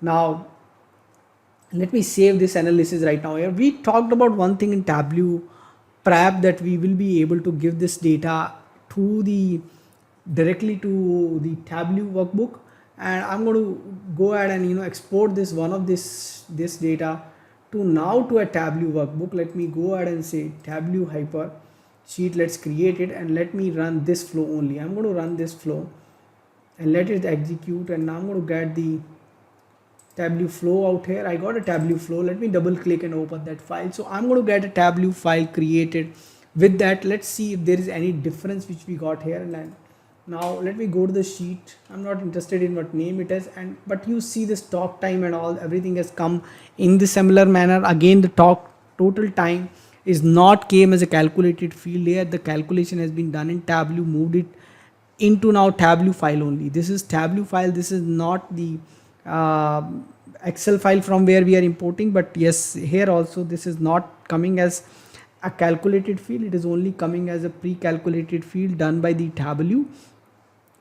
Now let me save this analysis right now here. We talked about one thing in Tableau Prep, that we will be able to give this data to the directly to the Tableau workbook, and I'm going to go ahead and export this one of this data to now to a Tableau workbook. Let me go ahead and say Tableau hyper sheet, let's create it, and let me run this flow only. I'm going to run this flow and let it execute, and now I'm going to get the Tableau flow out here. I got a Tableau flow. Let me double click and open that file. So I'm going to get a Tableau file created. With that, let's see if there is any difference which we got here. And now let me go to the sheet. I'm not interested in what name it is, and but you see this talk time and all, everything has come in the similar manner. Again, the talk total time is not came as a calculated field here. The calculation has been done in Tableau, moved it into now Tableau file only. This is Tableau file. This is not the uh, Excel file from where we are importing, but yes, here also this is not coming as a calculated field. It is only coming as a pre-calculated field done by the Tableau.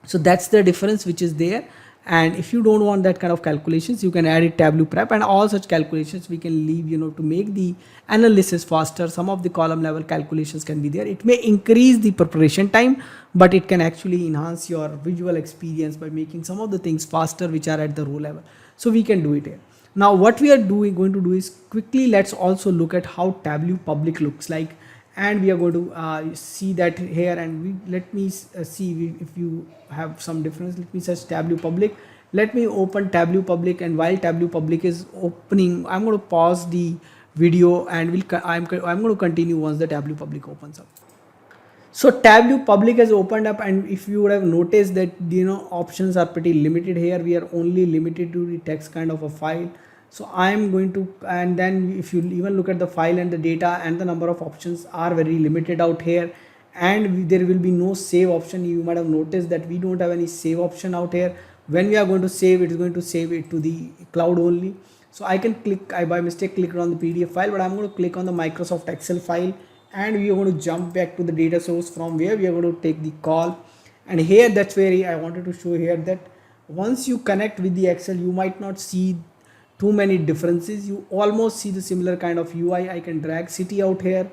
So that's the difference which is there. And if you don't want that kind of calculations, you can add it Tableau Prep, and all such calculations we can leave, to make the analysis faster. Some of the column level calculations can be there. It may increase the preparation time, but it can actually enhance your visual experience by making some of the things faster which are at the row level. So we can do it here. Now what we are going to do is quickly let's also look at how Tableau public looks like, and we are going to see that here. And let me see if you have some difference. Let me search Tableau public. Let me open Tableau public, and while Tableau public is opening, I'm going to pause the video, and I'm going to continue once the Tableau public opens up. So Tableau public has opened up, and if you would have noticed that options are pretty limited here. We are only limited to the text kind of a file. So I am going to, and then if you even look at the file and the data and the number of options are very limited out here, and there will be no save option. You might have noticed that we don't have any save option out here. When we are going to save, it is going to save it to the cloud only. So I can click, I by mistake clicked on the PDF file, but I'm going to click on the Microsoft Excel file, and we are going to jump back to the data source from where we are going to take the call. And here, that's where I wanted to show here that once you connect with the Excel, you might not see too many differences. You almost see the similar kind of UI. I can drag city out here.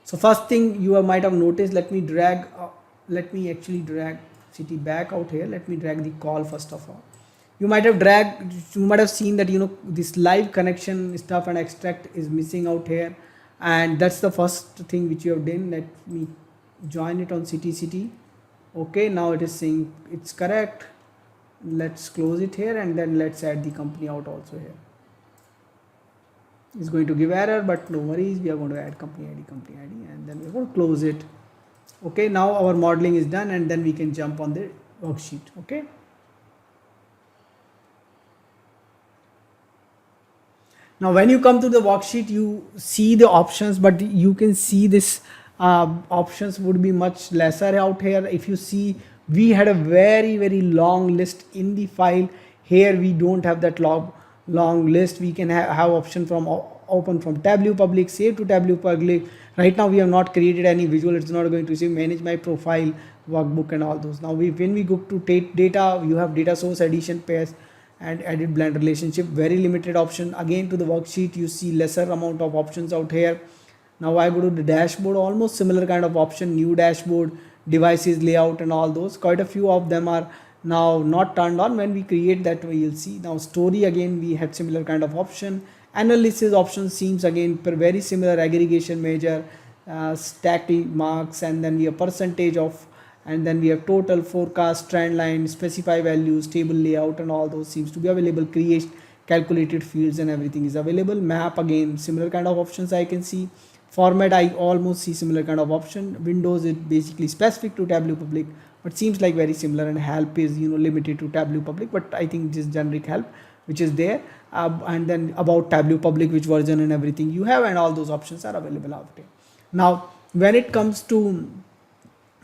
So first thing you might have noticed, let me actually drag city back out here. Let me drag the call first of all. You might have seen that this live connection stuff and extract is missing out here, and that's the first thing which you have done. Let me join it on city. Okay, now it is saying it's correct. Let's close it here, and then let's add the company out also here. It's going to give error, but no worries. We are going to add company ID, and then we're going to close it. Okay, now our modeling is done, and then we can jump on the worksheet. Okay. Now when you come to the worksheet, you see the options, but you can see this options would be much lesser out here. If you see, we had a very long list in the file. Here we don't have that long list. We can have option from open from Tableau public, save to Tableau public. Right now we have not created any visual. It's not going to say manage my profile, workbook, and all those. Now when we go to data, you have data source, addition, paste, and edit blend relationship. Very limited option. Again, to the worksheet, you see lesser amount of options out here. Now I go to the dashboard, almost similar kind of option, new dashboard, devices, layout, and all those. Quite a few of them are now not turned on. When we create that way, you'll see. Now story, again we had similar kind of option. Analysis option seems again very similar. Aggregation measure, stacked marks, and then we have percentage of, and then we have total, forecast, trend line, specify values, table layout, and all those seems to be available. Create calculated fields and everything is available. Map, again similar kind of options I can see. Format, I almost see similar kind of option. Windows, it basically specific to Tableau public, but seems like very similar. And help is limited to Tableau public, but I think just generic help which is there. And then about Tableau public, which version and everything you have, and all those options are available out there. Now when it comes to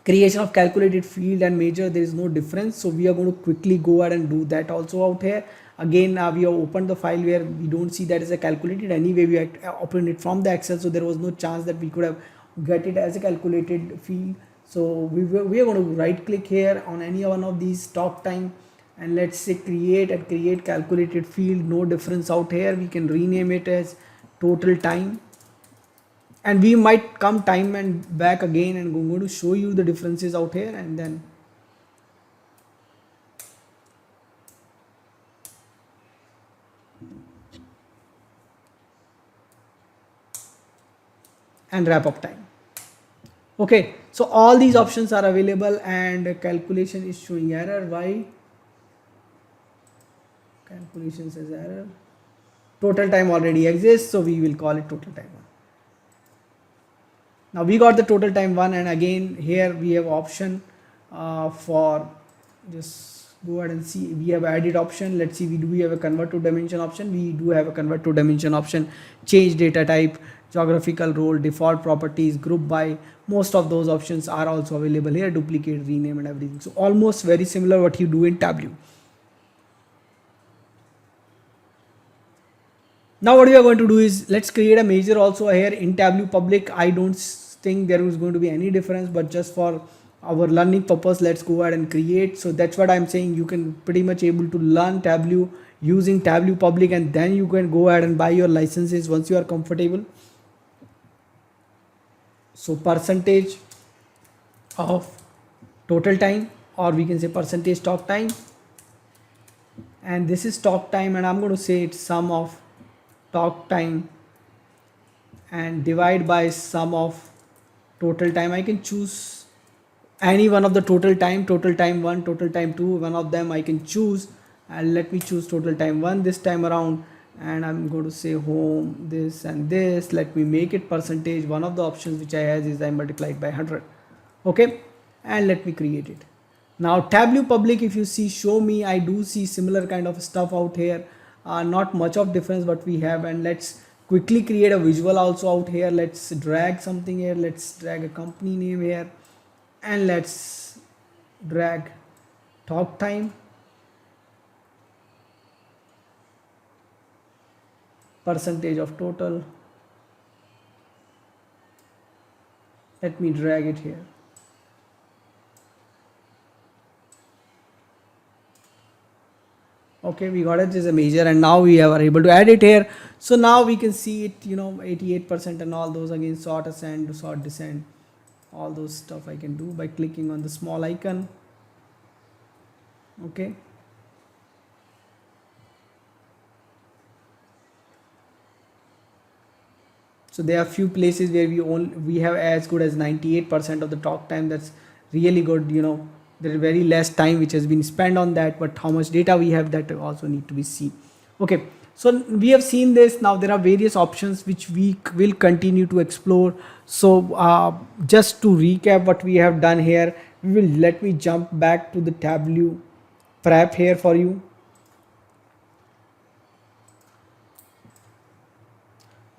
creation of calculated field and measure, there is no difference. So we are going to quickly go ahead and do that also out here. Again, we have opened the file where we don't see that as a calculated. Anyway, we opened it from the Excel, so there was no chance that we could have get it as a calculated field. So we are going to right click here on any one of these talk time, and let's say create, and create calculated field. No difference out here. We can rename it as total time, and we might come time and back again, and I'm going to show you the differences out here. And then and wrap up time. Okay, so all these options are available, and calculation is showing error. Why? Calculation says error. Total time already exists, so we will call it total time 1. Now we got the total time 1, and again here we have option for, just go ahead and see, we have added option. Let's see, we have a convert to dimension option. We do have a convert to dimension option, change data type, geographical role, default properties, group by. Most of those options are also available here, duplicate, rename, and everything. So almost very similar what you do in Tableau. Now what we are going to do is, let's create a measure also here in Tableau public. I don't think there is going to be any difference, but just for our learning purpose, let's go ahead and create. So that's what I'm saying. You can pretty much able to learn Tableau using Tableau public, and then you can go ahead and buy your licenses once you are comfortable. So percentage of total time, or we can say percentage talk time, and this is talk time, and I'm going to say it's sum of talk time and divide by sum of total time. I can choose any one of the total time 1, total time 2, one of them I can choose, and let me choose total time 1 this time around, and I'm going to say home, this and this. Let me make it percentage. One of the options which I have is I multiplied by 100. Okay, and let me create it. Now Tableau public, if you see show me, I do see similar kind of stuff out here. Not much of difference what we have, and let's quickly create a visual also out here. Let's drag something here. Let's drag a company name here, and let's drag talk time, percentage of total. Let me drag it here. Okay, we got it as a measure, and now we are able to add it here. So now we can see it, 88% and all those. Again, sort ascend, sort descend, all those stuff I can do by clicking on the small icon. Okay, so there are few places where we have as good as 98% of the talk time. That's really good. There is very less time which has been spent on that, but how much data we have, that also need to be seen. Okay, so we have seen this. Now there are various options which we will continue to explore. So just to recap what we have done here, let me jump back to the Tableau prep here for you.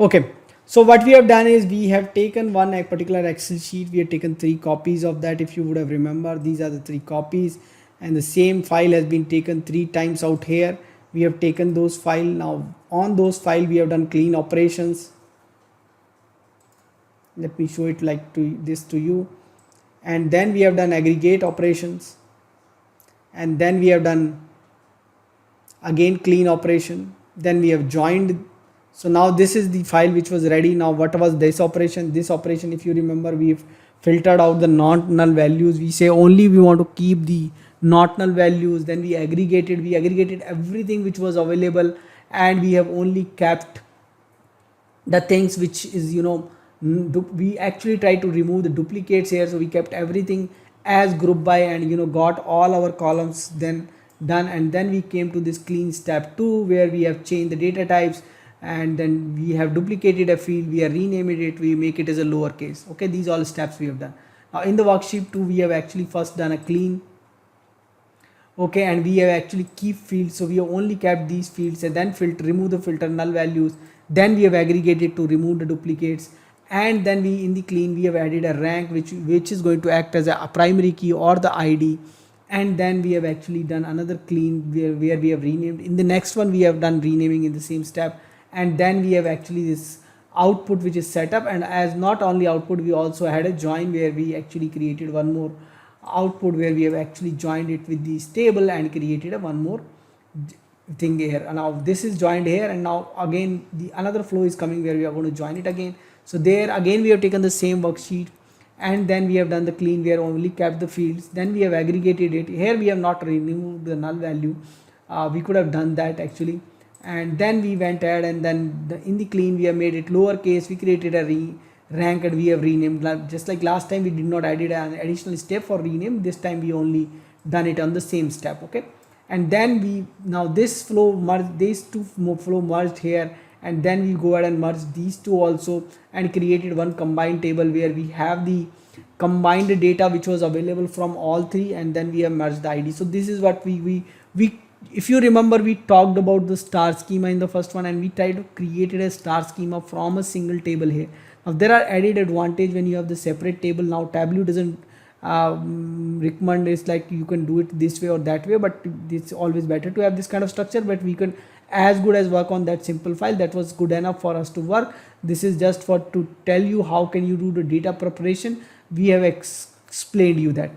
Okay, so what we have done is we have taken one particular Excel sheet. We have taken 3 copies of that. If you would have remembered, these are the 3 copies, and the same file has been taken 3 times out here. We have taken those file. Now on those file we have done clean operations. Let me show it like this to you. And then we have done aggregate operations, and then we have done again clean operation. Then we have joined. So now this is the file which was ready. Now what was this operation? This operation, if you remember, we've filtered out the not null values. We say only we want to keep the not null values. Then we aggregated everything which was available, and we have only kept the things which is, we actually try to remove the duplicates here. So we kept everything as group by, and got all our columns then done. And then we came to this clean step 2, where we have changed the data types, and then we have duplicated a field, we are renaming it, we make it as a lowercase. Okay, these all steps we have done. Now in the worksheet 2, we have actually first done a clean. Okay, and we have actually keep fields. So we have only kept these fields, and then remove the filter null values. Then we have aggregated to remove the duplicates, and then we in the clean we have added a rank which is going to act as a primary key or the ID. And then we have actually done another clean where we have renamed. In the next one we have done renaming in the same step, and then we have actually this output which is set up, and as not only output, we also had a join where we actually created one more output where we have actually joined it with this table and created a one more thing here. And now this is joined here, and now again the another flow is coming where we are going to join it again. So there again we have taken the same worksheet, and then we have done the clean where only kept the fields, then we have aggregated it. Here we have not removed the null value, we could have done that actually, and then we went ahead and then in the clean we have made it lowercase, we created a rank and we have renamed. Just like last time we did not added an additional step for rename, this time we only done it on the same step. Okay, and then we now this flow merged, these two flow merged here, and then we go ahead and merge these two also and created one combined table where we have the combined data which was available from all three, and then we have merged the id. So this is what we if you remember, we talked about the star schema in the first one, and we tried to create a star schema from a single table here. Now there are added advantage when you have the separate table. Now Tableau doesn't recommend it's like you can do it this way or that way, but it's always better to have this kind of structure. But we can as good as work on that simple file. That was good enough for us to work. This is just for to tell you how can you do the data preparation. We have explained you that.